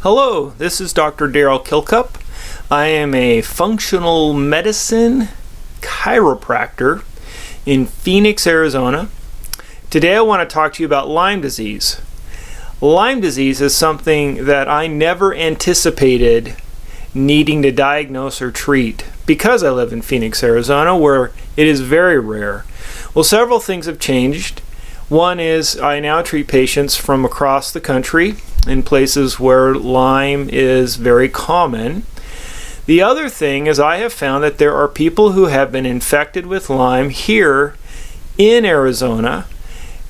Hello, this is Dr. Daryl Kilcup. I am a functional medicine chiropractor in Phoenix, Arizona. Today I want to talk to you about Lyme disease. Lyme disease is something that I never anticipated needing to diagnose or treat because I live in Phoenix, Arizona, where it is very rare. Well, several things have changed. One is I now treat patients from across the country in places where Lyme is very common. The other thing is I have found that there are people who have been infected with Lyme here in Arizona,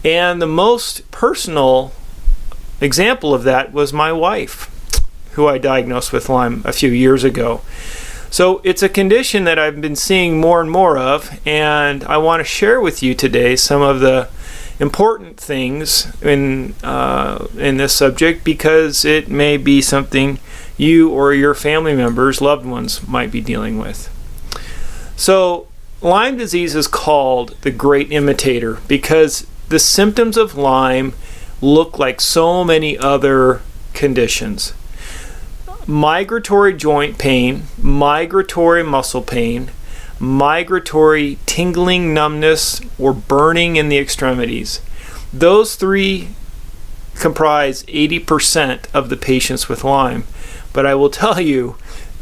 and the most personal example of that was my wife, who I diagnosed with Lyme a few years ago. So it's a condition that I've been seeing more and more of, and I want to share with you today some of the important things in this subject, because it may be something you or your family members, loved ones, might be dealing with. So Lyme disease is called the great imitator because the symptoms of Lyme look like so many other conditions. Migratory joint pain, migratory muscle pain, migratory tingling, numbness, or burning in the extremities. Those three comprise 80% of the patients with Lyme. But I will tell you,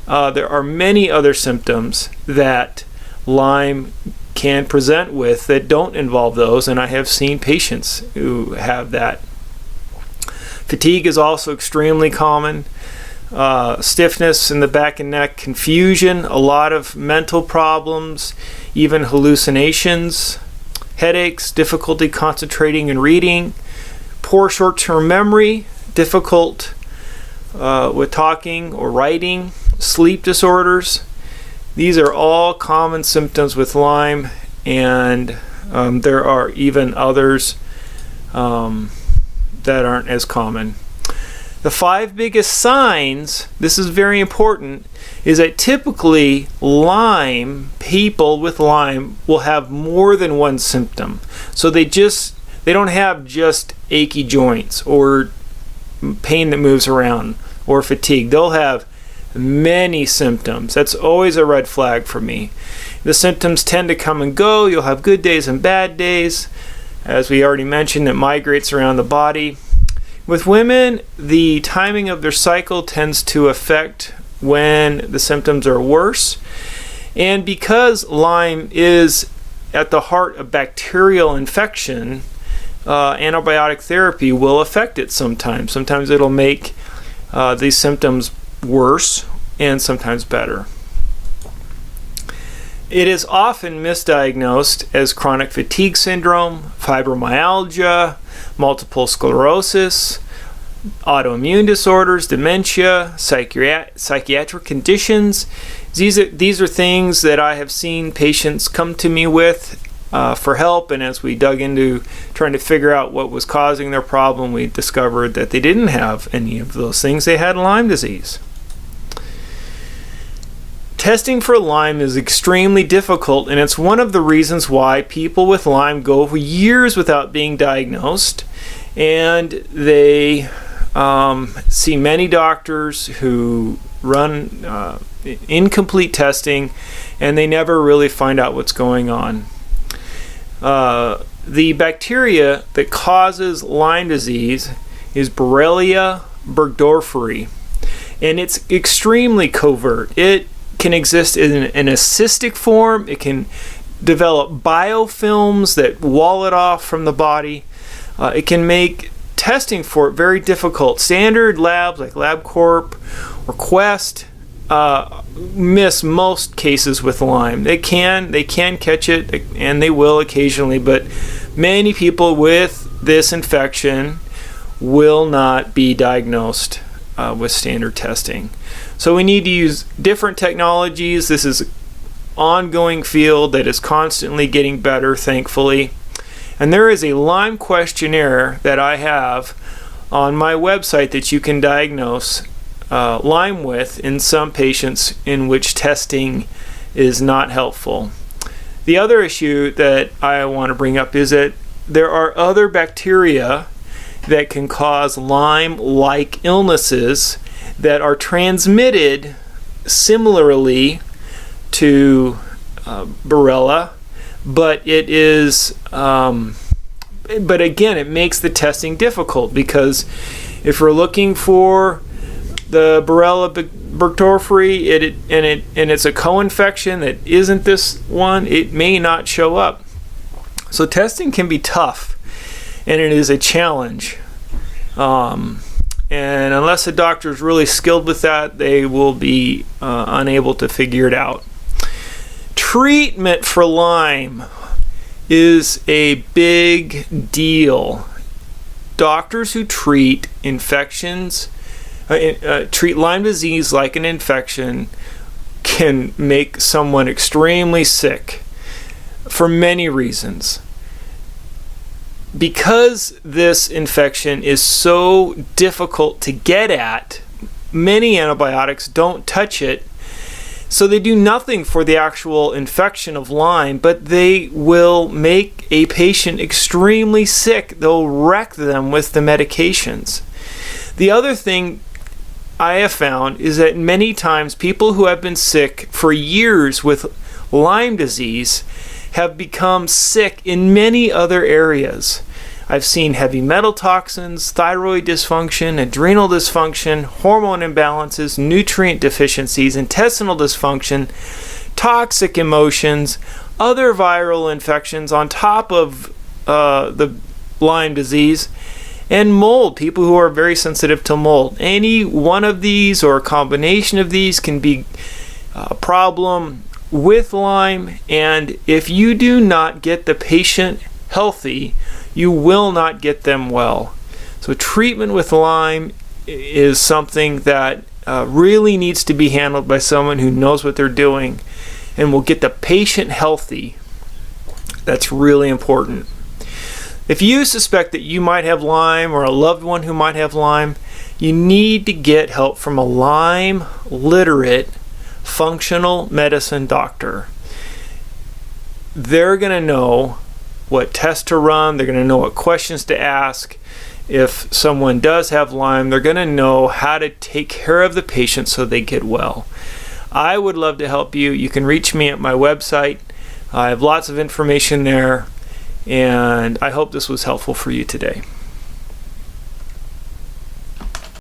there are many other symptoms that Lyme can present with that don't involve those, and I have seen patients who have that. Fatigue is also extremely common. Stiffness in the back and neck, confusion, a lot of mental problems, even hallucinations, headaches, difficulty concentrating and reading, poor short-term memory, difficult with talking or writing, sleep disorders. These are all common symptoms with Lyme, and there are even others that aren't as common. The 5 biggest signs, this is very important, is that typically people with Lyme will have more than one symptom. So they don't have just achy joints or pain that moves around or fatigue. They'll have many symptoms. That's always a red flag for me. The symptoms tend to come and go. You'll have good days and bad days. As we already mentioned, it migrates around the body. With women, the timing of their cycle tends to affect when the symptoms are worse. And because Lyme is at the heart of bacterial infection, antibiotic therapy will affect it sometimes. Sometimes it'll make these symptoms worse and sometimes better. It is often misdiagnosed as chronic fatigue syndrome, fibromyalgia, multiple sclerosis, autoimmune disorders, dementia, psychiatric conditions. These are things that I have seen patients come to me with for help, and as we dug into trying to figure out what was causing their problem, we discovered that they didn't have any of those things. They had Lyme disease. Testing for Lyme is extremely difficult, and it's one of the reasons why people with Lyme go for years without being diagnosed, and they see many doctors who run incomplete testing, and they never really find out what's going on. The bacteria that causes Lyme disease is Borrelia burgdorferi, and it's extremely covert. It can exist in a cystic form. It can develop biofilms that wall it off from the body. It can make testing for it very difficult. Standard labs like LabCorp or Quest miss most cases with Lyme. They can catch it, and they will occasionally, but many people with this infection will not be diagnosed with standard testing. So we need to use different technologies. This is an ongoing field that is constantly getting better, thankfully. And there is a Lyme questionnaire that I have on my website that you can diagnose Lyme with in some patients in which testing is not helpful. The other issue that I want to bring up is that there are other bacteria that can cause Lyme-like illnesses that are transmitted similarly to Borrelia, but but again, it makes the testing difficult, because if we're looking for the Borrelia burgdorferi and it's a co-infection that isn't this one, it may not show up. So testing can be tough, and it is a challenge. And unless a doctor is really skilled with that, they will be unable to figure it out. Treatment for Lyme is a big deal. Doctors who treat infections, treat Lyme disease like an infection, can make someone extremely sick for many reasons. Because this infection is so difficult to get at, many antibiotics don't touch it, so they do nothing for the actual infection of Lyme, but they will make a patient extremely sick. They'll wreck them with the medications. The other thing I have found is that many times people who have been sick for years with Lyme disease have become sick in many other areas. I've seen heavy metal toxins, thyroid dysfunction, adrenal dysfunction, hormone imbalances, nutrient deficiencies, intestinal dysfunction, toxic emotions, other viral infections on top of the Lyme disease, and mold, people who are very sensitive to mold. Any one of these or a combination of these can be a problem with Lyme, and if you do not get the patient healthy, you will not get them well. So treatment with Lyme is something that really needs to be handled by someone who knows what they're doing and will get the patient healthy. That's really important. If you suspect that you might have Lyme or a loved one who might have Lyme, you need to get help from a Lyme literate functional medicine doctor. They're going to know what tests to run. They're going to know what questions to ask. If someone does have Lyme, they're going to know how to take care of the patient so they get well. I would love to help you. You can reach me at my website. I have lots of information there, and I hope this was helpful for you today.